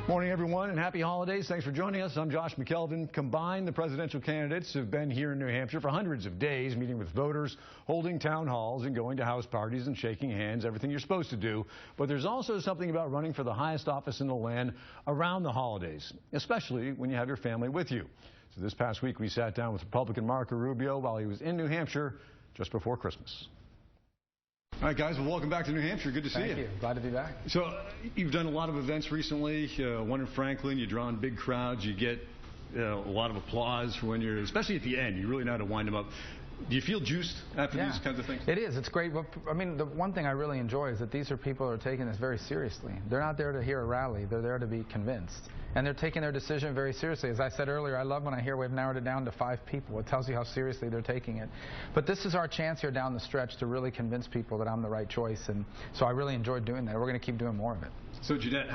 Morning, everyone, and happy holidays. Thanks for joining us. I'm Josh McKelvin. Combined, the presidential candidates have been here in New Hampshire for hundreds of days, meeting with voters, holding town halls, and going to house parties and shaking hands, everything you're supposed to do. But there's also something about running for the highest office in the land around the holidays, especially when you have your family with you. So this past week, we sat down with Republican Marco Rubio while he was in New Hampshire just before Christmas. All right, guys, well, welcome back to New Hampshire. Good to see you. Thank you. Glad to be back. So you've done a lot of events recently, one in Franklin. You draw in big crowds. You get a lot of applause for when you're, especially at the end. You really know how to wind them up. Do you feel juiced after these kinds of things? It is. It's great. I mean, the one thing I really enjoy is that these are people who are taking this very seriously. They're not there to hear a rally. They're there to be convinced. And they're taking their decision very seriously. As I said earlier, I love when I hear we've narrowed it down to 5 people. It tells you how seriously they're taking it. But this is our chance here down the stretch to really convince people that I'm the right choice. And so I really enjoyed doing that. We're going to keep doing more of it. So, Jeanette,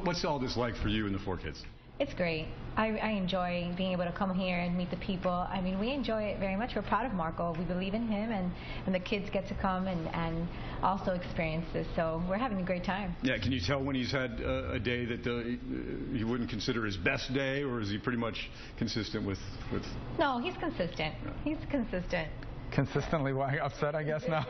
what's all this like for you and the 4 kids? It's great. I enjoy being able to come here and meet the people. I mean, we enjoy it very much. We're proud of Marco. We believe in him, and the kids get to come and also experience this. So we're having a great time. Yeah, can you tell when he's had a day that you wouldn't consider his best day, or is he pretty much consistent with? No, he's consistent. He's consistent. Consistently upset, I guess. No,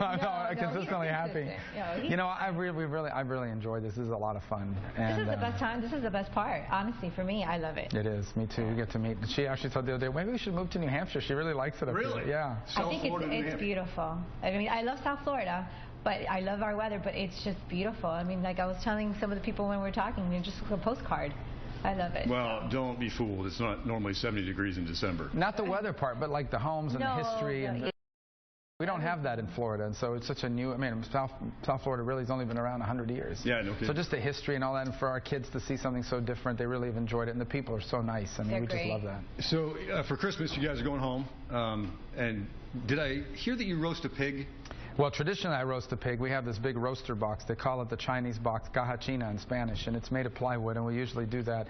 consistently happy. No, you know, I really enjoyed this. This is a lot of fun. And, this is the best time. This is the best part. Honestly, for me, I love it. It is. Me too. You get to meet. She actually told the other day, maybe we should move to New Hampshire. She really likes it up here. Yeah. I think it's beautiful. I mean, I love South Florida, but I love our weather. But it's just beautiful. I mean, like I was telling some of the people when we were talking, just a postcard. I love it. Well, don't be fooled. It's not normally 70 degrees in December. Not the weather part, but like the homes and the history and. We don't have that in Florida, and so it's such a new. I mean, South Florida really has only been around 100 years. Yeah, no kidding. So just the history and all that, and for our kids to see something so different, they really have enjoyed it, and the people are so nice. I mean, we just love that. So for Christmas, you guys are going home, and did I hear that you roast a pig? Well, traditionally I roast a pig. We have this big roaster box. They call it the Chinese box, cajachina in Spanish, and it's made of plywood, and we usually do that.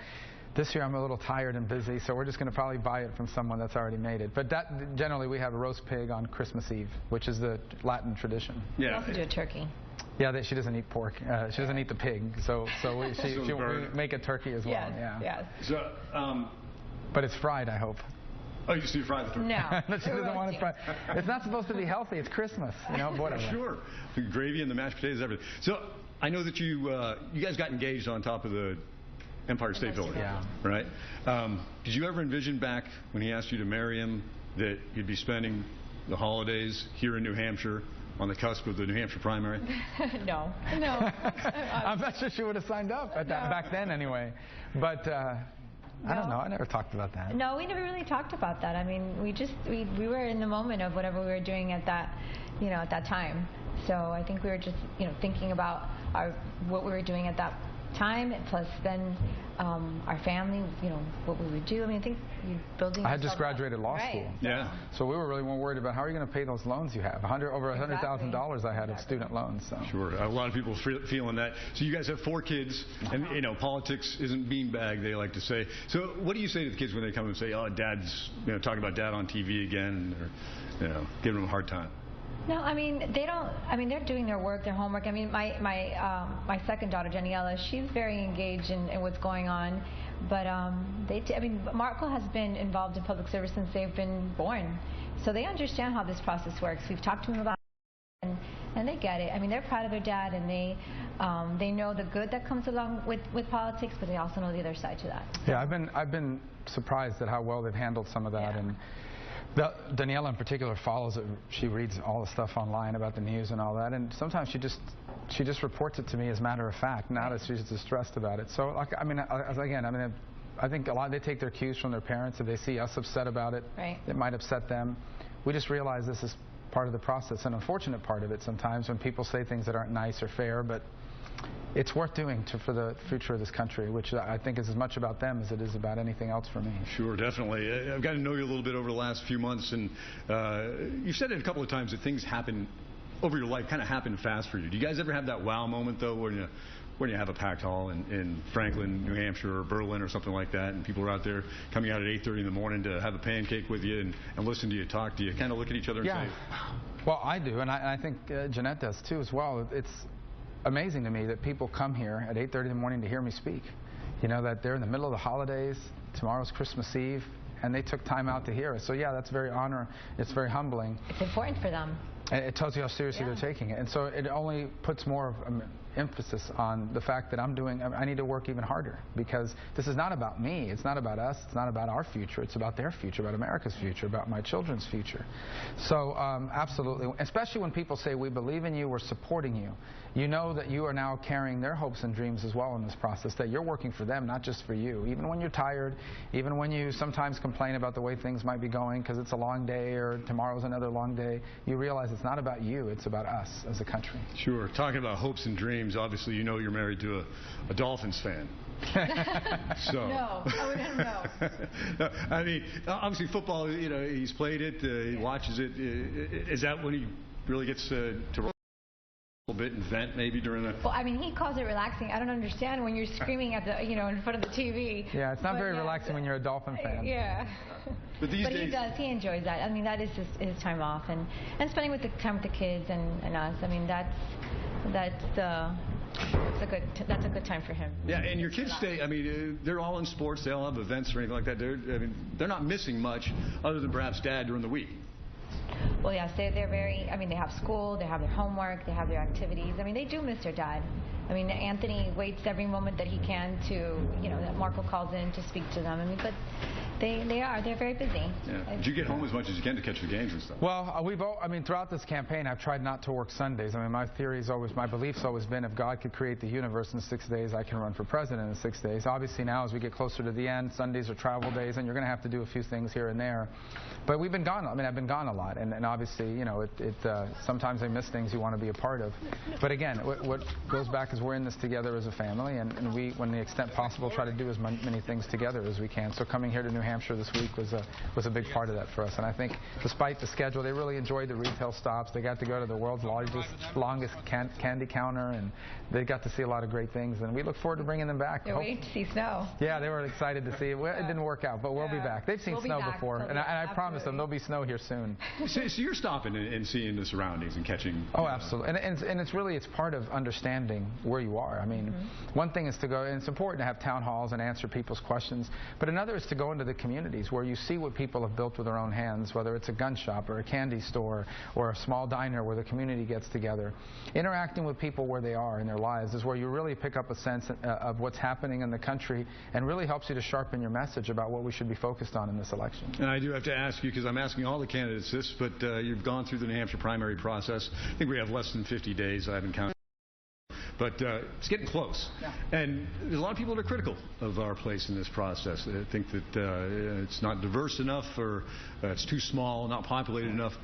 This year I'm a little tired and busy, so we're just going to probably buy it from someone that's already made it. But generally we have a roast pig on Christmas Eve, which is the Latin tradition. Yeah. We also do a turkey. Yeah, she doesn't eat pork. She doesn't eat the pig, so we make a turkey as well. Yes. So, but it's fried, I hope. Oh, you see fried the turkey? No. She doesn't want it fried. It's not supposed to be healthy. It's Christmas, you know. Whatever. Sure. The gravy and the mashed potatoes, everything. So I know that you guys got engaged on top of the Empire State Building, right? Did you ever envision back when he asked you to marry him that you'd be spending the holidays here in New Hampshire on the cusp of the New Hampshire primary? No. I'm not sure she would have signed up at that back then anyway. But I don't know. I never talked about that. No, we never really talked about that. I mean, we were in the moment of whatever we were doing at that, at that time. So I think we were just, thinking about what we were doing at that time, plus then our family, what we would do. I mean, I think building. I had just graduated law school. Yeah. So we were really more worried about how are you going to pay those loans you have. Over $100,000 I had of student loans. So. Sure. A lot of people feeling that. So you guys have 4 kids, and politics isn't beanbag, they like to say. So what do you say to the kids when they come and say, "Oh, Dad's talking about Dad on TV again," or giving them a hard time? No, I mean, they don't. I mean, they're doing their work, their homework. I mean, my second daughter, Daniela, she's very engaged in what's going on. But Marco has been involved in public service since they've been born, so they understand how this process works. We've talked to them about it, and they get it. I mean, they're proud of their dad, and they know the good that comes along with politics, but they also know the other side to that. Yeah, I've been surprised at how well they've handled some of that. Yeah. And Daniela in particular follows it. She reads all the stuff online about the news and all that, and sometimes she just reports it to me as a matter of fact, not as she's distressed about it. So, I think a lot they take their cues from their parents. If they see us upset about it, it might upset them. We just realize this is part of the process, an unfortunate part of it sometimes when people say things that aren't nice or fair, but it's worth doing for the future of this country, which I think is as much about them as it is about anything else for me. Sure, definitely. I've got to know you a little bit over the last few months, and you've said it a couple of times that things happen over your life, kind of happen fast for you. Do you guys ever have that wow moment, though, when you have a packed hall in Franklin, New Hampshire, or Berlin, or something like that, and people are out there coming out at 8:30 in the morning to have a pancake with you and listen to you talk? Do you kind of look at each other and say, well, I do, and I think Jeanette does, too, as well. amazing to me that people come here at 8:30 in the morning to hear me speak. You know, that they're in the middle of the holidays, tomorrow's Christmas Eve, and they took time out to hear us. So yeah, that's very it's very humbling. It's important for them. It tells you how seriously they're taking it. And so it only puts more emphasis on the fact that I need to work even harder, because this is not about me. It's not about us. It's not about our future. It's about their future, about America's future, about my children's future. So absolutely, especially when people say, we believe in you, we're supporting you. You know that you are now carrying their hopes and dreams as well in this process, that you're working for them, not just for you. Even when you're tired, even when you sometimes complain about the way things might be going because it's a long day or tomorrow's another long day, you realize it's not about you, it's about us as a country. Sure. Talking about hopes and dreams, obviously you know you're married to a Dolphins fan. So. No, I would never know. No, I mean, obviously football, you know, he's played it, he watches it. Is that when he really gets to a little bit and vent maybe during the... Well, I mean, he calls it relaxing. I don't understand when you're screaming at the, in front of the TV. Yeah, it's not very relaxing when you're a Dolphin fan. Yeah. But these days, he enjoys that. I mean, that is his time off, and spending time with the kids and us. I mean, that's a good time for him. Yeah, and your kids stay. I mean, they're all in sports. They all have events or anything like that. They're not missing much other than perhaps Dad during the week. Well, yes, they're very. I mean, they have school, they have their homework, they have their activities. I mean, they do miss their dad. I mean, Anthony waits every moment that he can to, that Marco calls in to speak to them. I mean, but they're very busy. Yeah. Did you get home as much as you can to catch the games and stuff? Well, throughout this campaign, I've tried not to work Sundays. I mean, my belief's always been, if God could create the universe in 6 days, I can run for president in 6 days. Obviously now, as we get closer to the end, Sundays are travel days, and you're going to have to do a few things here and there. But we've been gone. I mean, I've been gone a lot, and obviously, sometimes I miss things you want to be a part of. But again, what goes back is we're in this together as a family, and we, when the extent possible, try to do as many things together as we can. So coming here to New Hampshire this week was a big part of that for us. And I think, despite the schedule, they really enjoyed the retail stops. They got to go to the world's longest candy counter, and they got to see a lot of great things. And we look forward to bringing them back. They're waiting to see snow. Yeah, they were excited to see it. Well, it didn't work out, but we'll be back. They've seen snow before, and I promise them there'll be snow here soon. So you're stopping and seeing the surroundings and catching. Oh, absolutely. And it's part of understanding where you are. I mean, one thing is to go, and it's important to have town halls and answer people's questions, but another is to go into the communities where you see what people have built with their own hands, whether it's a gun shop or a candy store or a small diner where the community gets together. Interacting with people where they are in their lives is where you really pick up a sense of what's happening in the country, and really helps you to sharpen your message about what we should be focused on in this election. And I do have to ask you, because I'm asking all the candidates this, but you've gone through the New Hampshire primary process. I think we have less than 50 days. I haven't counted. But it's getting close. Yeah. And there's a lot of people that are critical of our place in this process. They think that it's not diverse enough, or it's too small, not populated enough.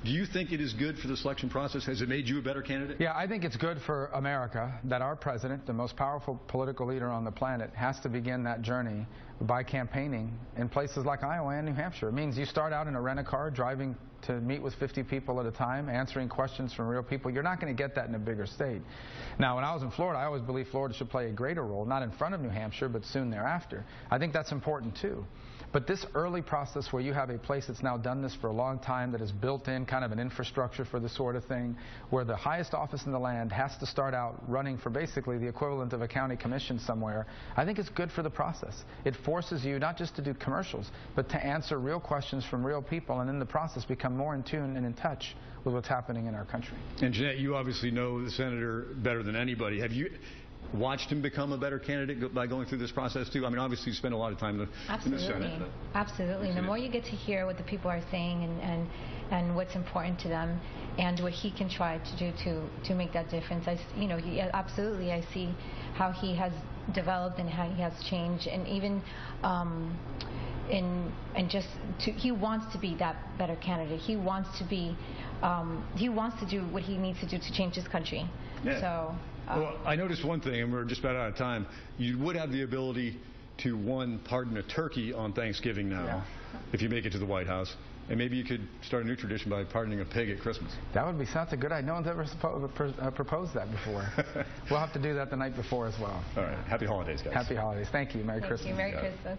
Do you think it is good for the selection process? Has it made you a better candidate? Yeah, I think it's good for America that our president, the most powerful political leader on the planet, has to begin that journey by campaigning in places like Iowa and New Hampshire. It means you start out in a rent-a-car, driving to meet with 50 people at a time, answering questions from real people. You're not going to get that in a bigger state. Now, when I was in Florida, I always believed Florida should play a greater role, not in front of New Hampshire, but soon thereafter. I think that's important, too. But this early process where you have a place that's now done this for a long time, that has built in kind of an infrastructure for this sort of thing, where the highest office in the land has to start out running for basically the equivalent of a county commission somewhere, I think it's good for the process. It forces you not just to do commercials, but to answer real questions from real people, and in the process become more in tune and in touch with what's happening in our country. And Jeanette, you obviously know the senator better than anybody. Have you watched him become a better candidate by going through this process too? I mean, obviously you spend a lot of time in the Senate. Absolutely. The more you get to hear what the people are saying and what's important to them, and what he can try to do to make that difference. Absolutely, I see how he has developed and how he has changed, and even he wants to be that better candidate. He wants to be he wants to do what he needs to do to change this country. Yeah. So. Well, I noticed one thing, and we're just about out of time. You would have the ability to, pardon a turkey on Thanksgiving now, if you make it to the White House. And maybe you could start a new tradition by pardoning a pig at Christmas. That would be such a good idea. No one's ever proposed that before. We'll have to do that the night before as well. All right. Happy holidays, guys. Happy holidays. Thank you. Merry Christmas. Merry Christmas.